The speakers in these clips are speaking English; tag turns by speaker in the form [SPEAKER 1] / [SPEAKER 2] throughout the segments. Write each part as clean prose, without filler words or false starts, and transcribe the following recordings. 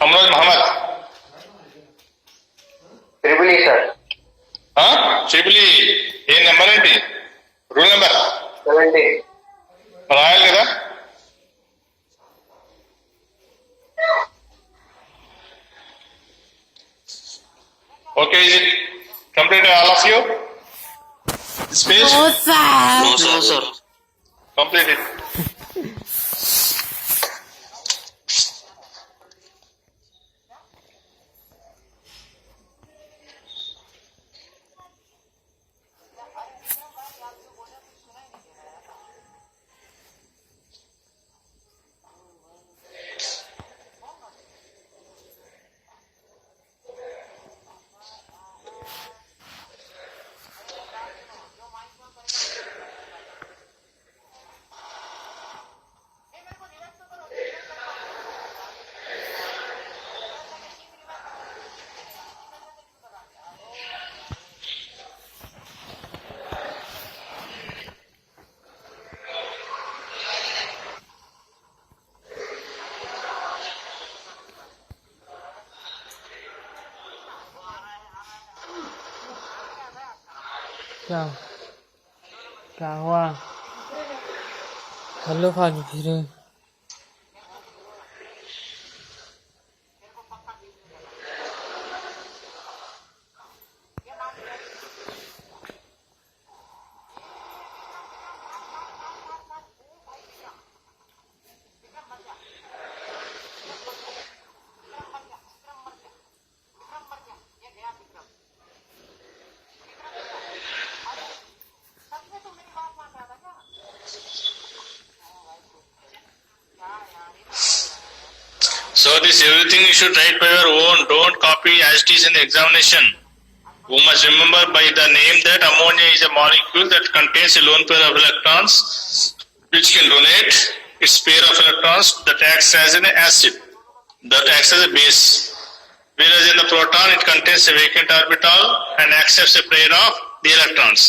[SPEAKER 1] Ambrose Mohammad
[SPEAKER 2] triple E sir
[SPEAKER 1] triple E number ఏంటి rule number
[SPEAKER 2] 70
[SPEAKER 1] రాయాలి కదా okay is it complete all of you this page
[SPEAKER 3] No, sir.
[SPEAKER 4] No, sir.
[SPEAKER 1] Complete it
[SPEAKER 3] क्या क्या हुआ? Hello खाली फिर
[SPEAKER 1] So this everything you should write by your own. Don't copy as it is in the examination. You must remember by the name that ammonia is a molecule that contains a lone pair of electrons which can donate its pair of electrons that acts as an acid, that acts as a base. Whereas in the proton it contains a vacant orbital and accepts a pair of the electrons.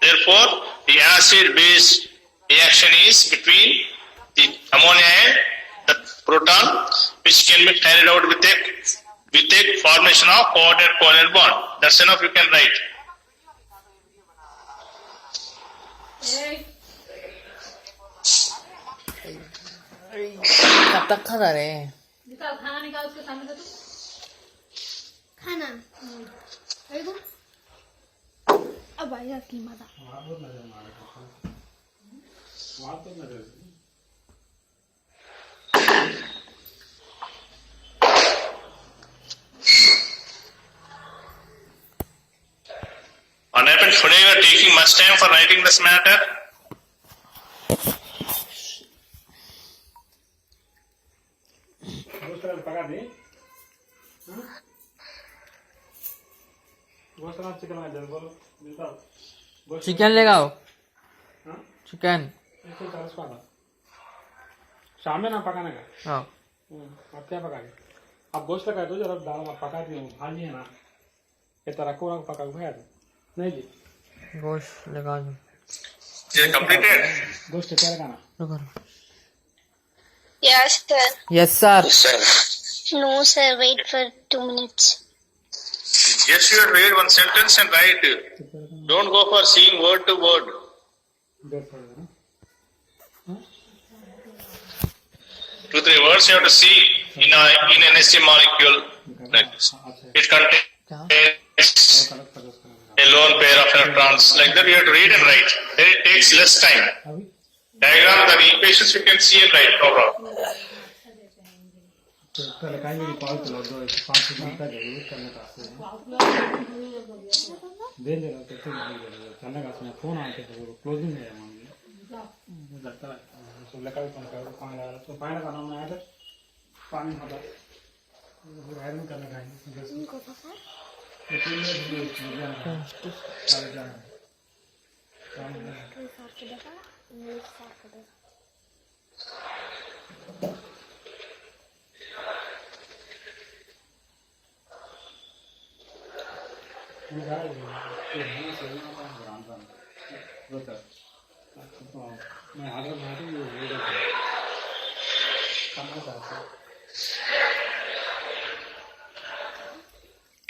[SPEAKER 1] Therefore, the acid-base reaction is between the ammonia and the proton, which can be carried out with a formation of coordinate bond. That's enough. You can write.
[SPEAKER 3] कब तक खाना रे?
[SPEAKER 5] निकाल खाना निकाल उसके सामने से तू खाना देखो अब भाई असली मजा
[SPEAKER 1] What happened today? You are taking much time for writing this matter.
[SPEAKER 3] Chicken ले आओ चिकन
[SPEAKER 6] शाम में ना पकाने का
[SPEAKER 3] हाँ
[SPEAKER 6] अब क्या पकाएंगे अब गोश्त लगा दो जरा दाल में पका दी भाजी है ना ये तरह को पका भैया नहीं जी
[SPEAKER 3] गोश्त लगा दो
[SPEAKER 1] Is it completed?
[SPEAKER 6] गोश्त क्या लगाना
[SPEAKER 7] Yes, sir.
[SPEAKER 3] Yes sir
[SPEAKER 4] Sir.
[SPEAKER 7] No, sir. Wait for 2 minutes.
[SPEAKER 1] Yes, you have read one sentence and write. Don't go for seeing word to word.
[SPEAKER 6] देर पड़ेगा ना
[SPEAKER 1] 2-3 words you have to see in an acid molecule. Like this. It contains a lone pair of electrons. Like that, you have to read and write. Then it takes less time.
[SPEAKER 6] अभी
[SPEAKER 1] Diagram, the equations you can see and write. No problem.
[SPEAKER 6] तो पहले कहीं भी call चला दो 5 minute का जरूर करने का है दे देगा तो फिर नहीं देगा चलने का उसमें फोन आके तो क्लोजिंग है मान ली लगता है सब लगा भी फोन कर पानी लगा तो पानी का नाम आया था पानी होता आयरन करने का है लेकिन मैं आगे बढ़ा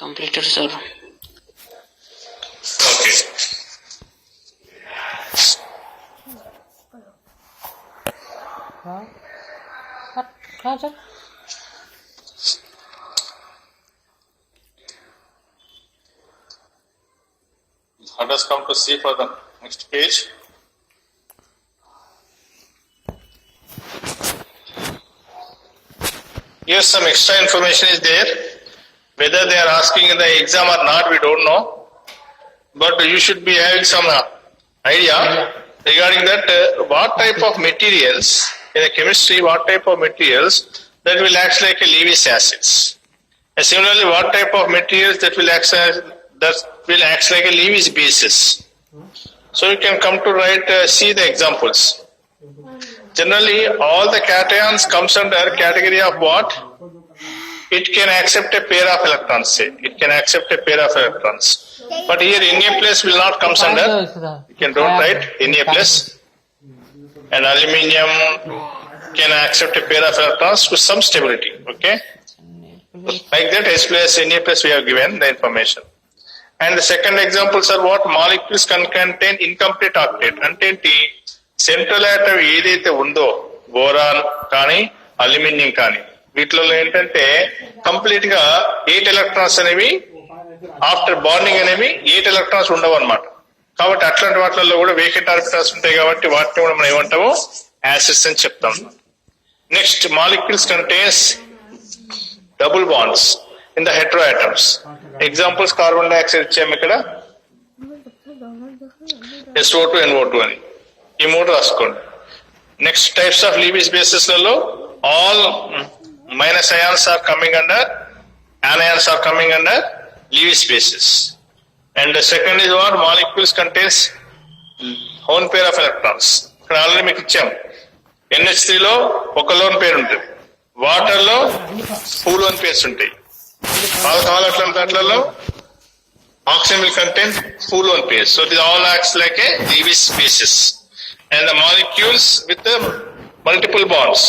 [SPEAKER 4] Completed, sir.
[SPEAKER 1] Okay.
[SPEAKER 3] हाँ हाँ चल
[SPEAKER 1] Let us come to see for the next page. Here some extra information is there. Whether they are asking in the exam or not, we don't know. But you should be having some idea regarding that what type of materials in the chemistry, what type of materials that will act like a Lewis acids. And similarly, what type of materials that will act like a Lewis bases. So you can come to write, see the examples. Generally, all the cations comes under category of what? It can accept a pair of electrons, say. It can accept a pair of electrons. But here Na plus will not comes under. You can don't write Na plus. And aluminium can accept a pair of electrons with some stability. Okay? Like that, S plus, Na plus we have given the information. And the second examples are what molecules can contain incomplete octet. అంటే central atom ఏదైతే ఉందో boron కానీ aluminium కానీ వీటిలో ఏంటంటే complete గా 8 electrons అనేవి after bonding అనేవి 8 ఎలక్ట్రాన్స్ ఉండవు అనమాట. కాబట్టి అట్లాంటి వాటిల్లో కూడా వేకెంట్ ఆర్బిటాల్స్ ఉంటాయి కాబట్టి వాటిని కూడా మనం ఏమంటాము యాసిడ్స్ అని చెప్తాం. Next molecules contains double bonds in the hetero atoms. Examples carbon dioxide ఇచ్చాము ఇక్కడ SO2 NO2 అని ఈ మూడు రాసుకోండి. Next types of Lewis bases లలో all minus ions are coming under anions are coming under Lewis bases. And the second is what molecules contains own pair of electrons. ఇక్కడ already మీకు ఇచ్చాం NH3 లో ఒక లోన్ పేరు ఉంటుంది, water లో 2 loan pairs ఉంటాయి. అట్లాంటి దాంట్లో oxygen will contain 2 lone pairs. So it all acts like a Lewis basis. And the molecules with the multiple bonds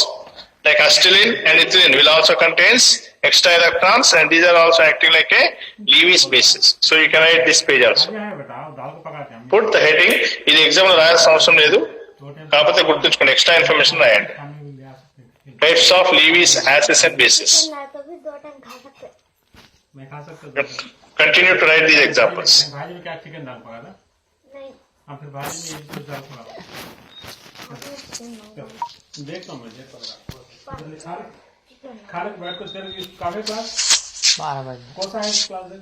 [SPEAKER 1] like acetylene and ethylene will also contains extra electrons, and these are also acting like a Lewis basis. So you can write this page also. Put the heading. ఇది exam లో రాయాల్సిన అవసరం లేదు, కాకపోతే గుర్తుంచుకోండి, extra information రాయండి. Types of Lewis acids and bases.
[SPEAKER 6] मैं खा सकता हूँ.
[SPEAKER 1] Continue to write these examples.
[SPEAKER 6] भाजी में क्या चिकन डाल पका था? हाँ फिर भाजी में ये कुछ डाल पका. देखता हूँ मैं खाने बैठ कर तेरे काफे क्लास
[SPEAKER 3] 12 बजे
[SPEAKER 6] कौन सा है क्लास है?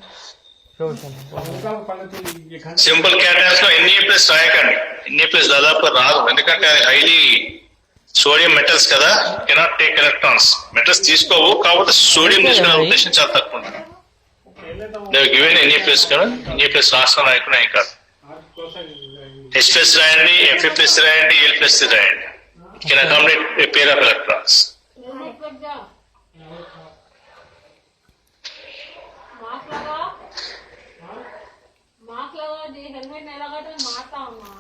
[SPEAKER 3] ట్యూషన్
[SPEAKER 6] उनका पहले तो ये खाने
[SPEAKER 1] సింపుల్ క్యాటయాన్స్ లో Na+ రాయకండి. Na+ దాదాపు రాదు, ఎందుకంటే అది హైలీ సోడియం మెటల్స్ కదా, కెనాట్ టేక్ ఎలక్ట్రాన్స్. మెటల్స్ తీసుకోవు, కాకపోతే సోడియం తీసుకునే ఉద్దేశం చాలా తక్కువ ఉంటుంది. గివెన్ Na+ కదా, Na+ రాష్ట్రం రాయకుండా ఏం కాదు. H+ రాయండి, Fe+ రాయండి, Al+ రాయండి. Can accommodate A pair of electrons.
[SPEAKER 5] Mask लगा जी, हेलमेट नहीं लगा तो मारता हूँ माँ.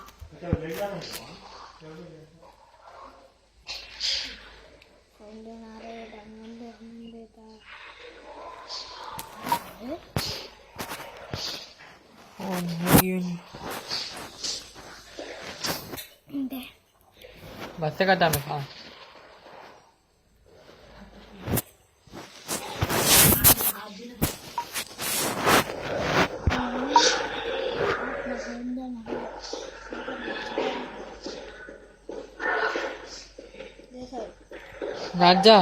[SPEAKER 3] बस से करता मैं. हाँ राजा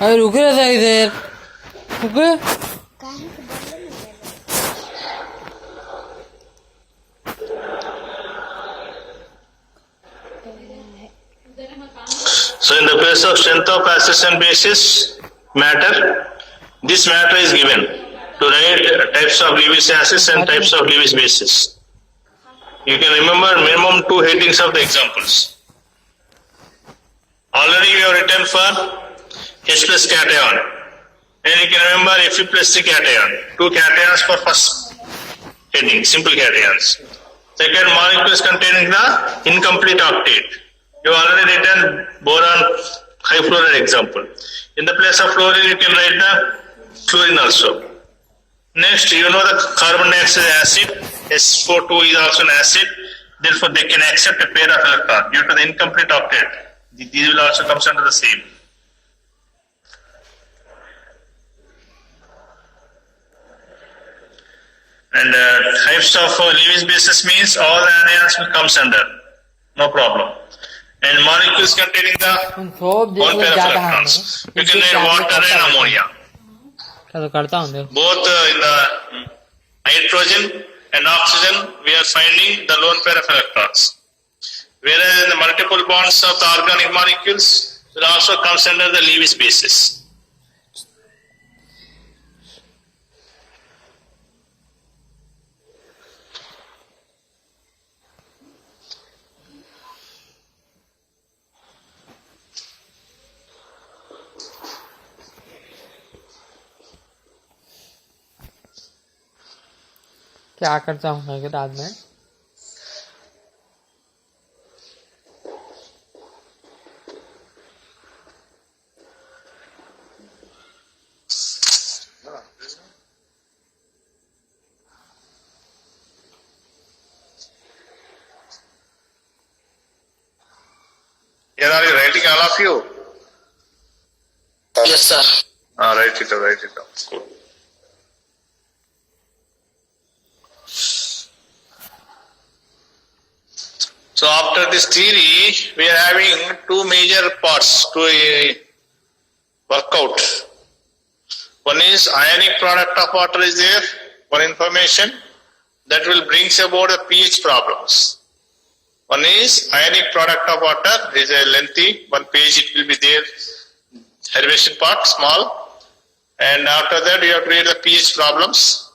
[SPEAKER 3] अरे रुक रहा था इधर, रुक.
[SPEAKER 1] So in the case of strength of acids and bases matter, this matter is given to write types of Lewis acids and types of Lewis bases. You can remember minimum 2 headings of the examples. Already we have written for H+ cation, and you can remember Fe+ cation. 2 cations for first heading, simple cations. Second, molecules containing the incomplete octet. You already written boron high fluoride example. In the place of fluorine, you can write the fluorine also. Next, you know the carbon dioxide acid, SO2 is also an acid. Therefore, they can accept a pair of electrons due to the incomplete octet. These will also come under the same. And types of Lewis bases means all the anions will come under. No problem. And molecules containing the
[SPEAKER 3] सब
[SPEAKER 1] one
[SPEAKER 3] देखो
[SPEAKER 1] pair of
[SPEAKER 3] ज्यादा है
[SPEAKER 1] electrons. You can write water and ammonia.
[SPEAKER 3] तो करता हूँ देखो
[SPEAKER 1] Both in the nitrogen and oxygen, we are finding the lone pair of electrons. Whereas in the multiple bonds of the organic molecules, it also comes under the Lewis bases.
[SPEAKER 3] क्या करता हूँ मैं रात में
[SPEAKER 1] Here are you writing all of you?
[SPEAKER 4] Yes, sir.
[SPEAKER 1] Write it down. Good. So after this theory, we are having two major parts to work out. One is ionic product of water is there, one information that will bring about the pH problems. One is ionic product of water, is a lengthy, one page it will be there, derivation part, small. And after that you have to read the pH problems.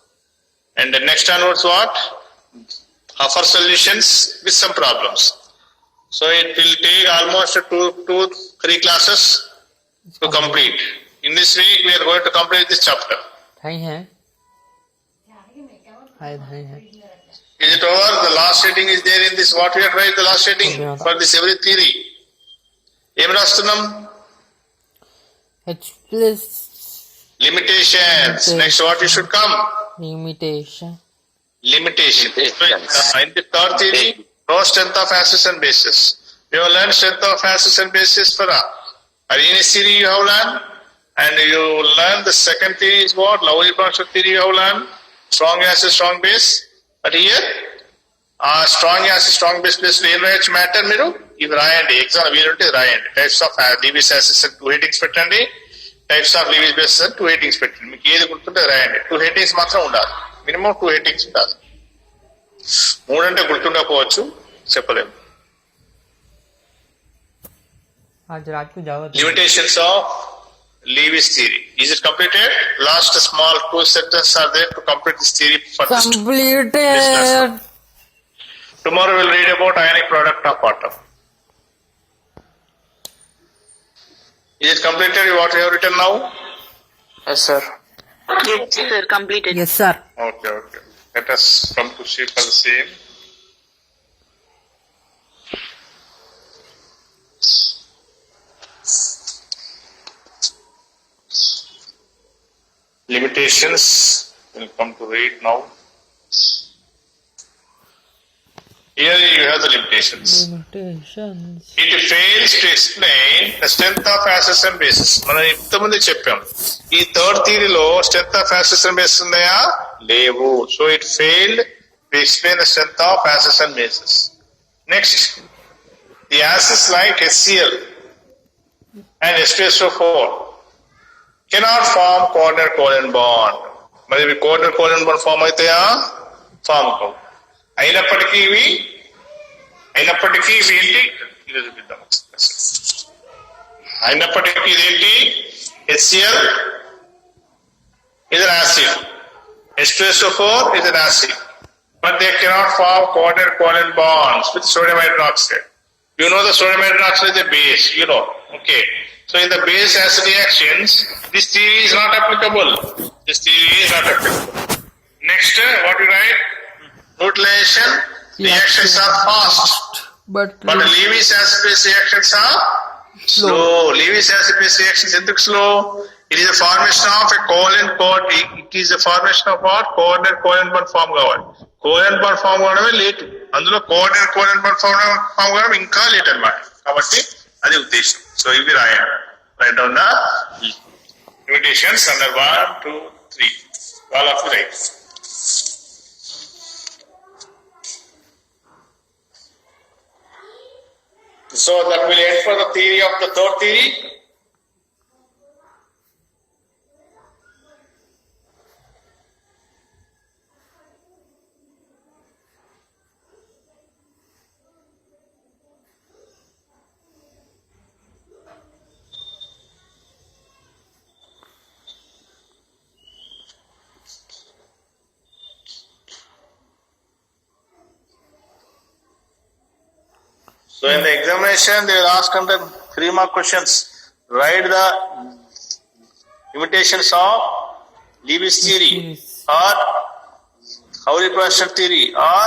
[SPEAKER 1] And the next onwards what? Offer solutions with some problems. So it will take almost 2-3 classes to complete. In this week we are going to complete this chapter.
[SPEAKER 3] ढाई हैं ढाई हैं
[SPEAKER 1] Is it over? The last reading is there in this. What we are trying the last reading
[SPEAKER 3] Yeah.
[SPEAKER 1] for this every theory. Em rastunam?
[SPEAKER 3] H plus
[SPEAKER 1] Limitations.
[SPEAKER 3] Okay.
[SPEAKER 1] Next what you should come?
[SPEAKER 3] limitation
[SPEAKER 1] Limitation. In the third theory, no strength of acids and bases. You have learned strength of acids and bases for Arrhenius theory you have learned. And you learn the second theory is what? Lowry-Bronsted theory you have learned. Strong acid, strong base. But here, strong acid, strong base plus ఏం matter మీరు ఇవి రాయండి exam వీలుంటే రాయండి types of Lewis acids 2 headings పెట్టండి types of లీవిస్ base 2 headings పెట్టండి మీకు ఏది గుర్తుంటే రాయండి 2 హెడ్డింగ్స్ మాత్రం ఉండాలి మినిమం 2 హెడ్డింగ్స్ ఉండాలి 3 అంటే గుర్తుండకపోవచ్చు చెప్పలేము
[SPEAKER 3] आज रात को जाओ
[SPEAKER 1] limitations of Lewis theory. Is it completed? Last small 2 sentences are there to complete this theory for this
[SPEAKER 3] completed
[SPEAKER 1] lesson. Tomorrow we'll read about ionic product of water. Is it completed what you have written now?
[SPEAKER 4] Yes, sir. Yes, sir. Completed.
[SPEAKER 3] yes sir
[SPEAKER 1] Okay. Let us come to see for the same. Limitations, we'll come to read now. Here you have the limitations.
[SPEAKER 3] limitations
[SPEAKER 1] It fails to explain the strength of acids and bases. మనం ఇంతకుముందే చెప్పాం ఈ third థియరీలో strength of acids and bases ఉన్నాయా లేవు so it failed to explain the strength of acids and bases next the acids like HCl and H2SO4 cannot form coordinate covalent bond. మరి ఇవి coordinate covalent bond form అవుతాయా form కావు అయినప్పటికీ ఇవి ఏంటి ఇది చూపిద్దాం అయినప్పటికీ ఇదేంటి HCl is an acid, H2SO4 is an acid, but they cannot form coordinate covalent bonds with sodium hydroxide. You know the sodium hydroxide is a base, you know. Okay. So in the base acid reactions, this theory is not applicable. Next, what you write? Nucleation reactions are fast.
[SPEAKER 3] But
[SPEAKER 1] But Lewis acid-base reactions are slow. Lewis acid-base reactions ఎందుకు slow? It is a formation of a covalent coord. It is a formation of what? Coordinate covalent bond form కావాలి. Covalent bond form కావడమే late. అందులో coordinate covalent bond form కావడం ఇంకా late అన్నమాట. కాబట్టి అది ఉద్దేశం. సో ఇవి రాయాలి. Write down the limitations under 1, 2, 3. All of you write. So that will end for the theory of the third theory. So in the examination, they will ask under 3 mark questions. Write the limitations of Lewis theory or Howley Process theory or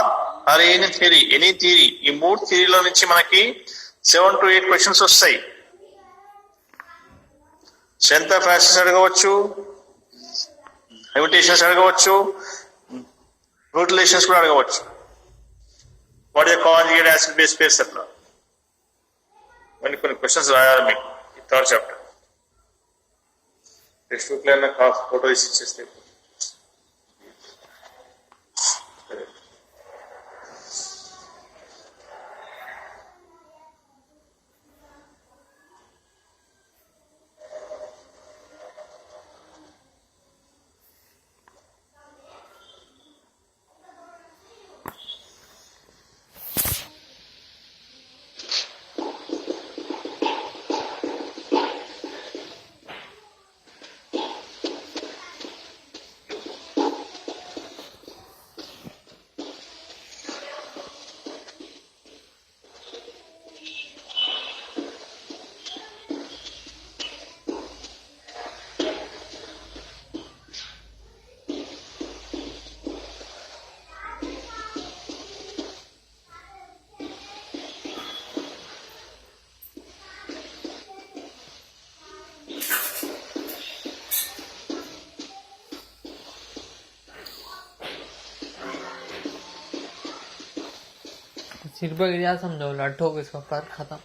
[SPEAKER 1] any theory. Any theory. ఈ 3 థియరీలో నుంచి మనకి 7 to 8 questions వస్తాయి. Strength of acids అడగవచ్చు, limitations అడగవచ్చు, root relations కూడా అడగవచ్చు. What is the conjugate acid base pairs అట్లా కొన్ని క్వశ్చన్స్ రాయాలి మీకు ఈ థర్డ్ చాప్టర్. టెక్స్ట్ బుక్ లో ఫోటో తీసి ఇచ్చేస్తే
[SPEAKER 3] सिर पर गिर जा समझो लट्ठों को इसका पर खत्म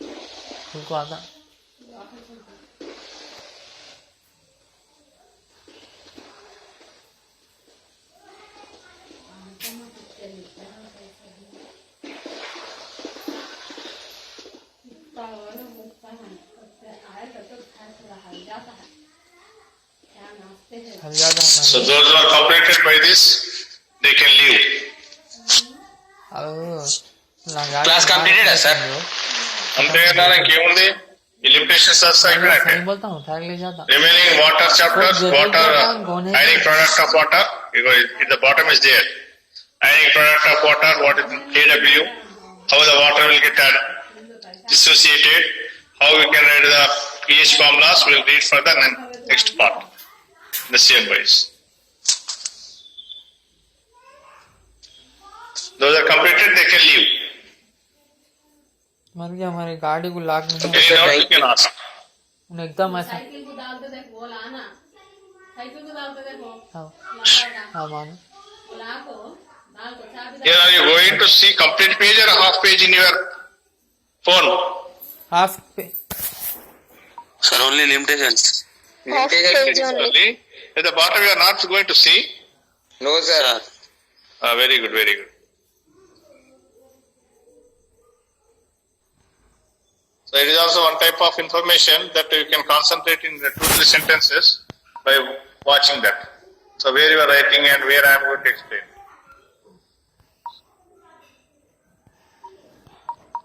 [SPEAKER 3] उनको आता
[SPEAKER 1] So those who are completed by this, they can leave.
[SPEAKER 3] Class completed है सर
[SPEAKER 1] అంతే కదా ఇంకేముంది ఈ లిమిటేషన్స్ అయిపోయినట్టే.
[SPEAKER 3] नहीं बोलता हूँ थैग ले जाता
[SPEAKER 1] Remaining water chapters, water ionic product of water. The bottom is there. Ionic product of water. What is KW? How the water will get dissociated? How we can write the pH formulas? We'll read for the next part. The same ways. Those are completed. They can leave.
[SPEAKER 3] मर गया हमारी गाड़ी को लाग नहीं
[SPEAKER 1] Any doubt you can ask.
[SPEAKER 3] उन्हें एकदम ऐसा
[SPEAKER 5] साइकिल को डाल के देखो वो लाना साइकिल को डाल के देखो
[SPEAKER 3] हाँ
[SPEAKER 5] लगाएगा
[SPEAKER 3] हाँ मानो
[SPEAKER 5] ला को डाल को चाबी
[SPEAKER 1] Here are you going to see complete page or half page in your phone?
[SPEAKER 3] Half पे
[SPEAKER 8] Sir, only limitations.
[SPEAKER 7] Half page only.
[SPEAKER 1] Only. At the bottom you are not going to see.
[SPEAKER 8] No, sir.
[SPEAKER 1] Very good, very good. So it is also one type of information that you can concentrate in the 2-3 sentences by watching that. So where you are writing and where I am going to explain.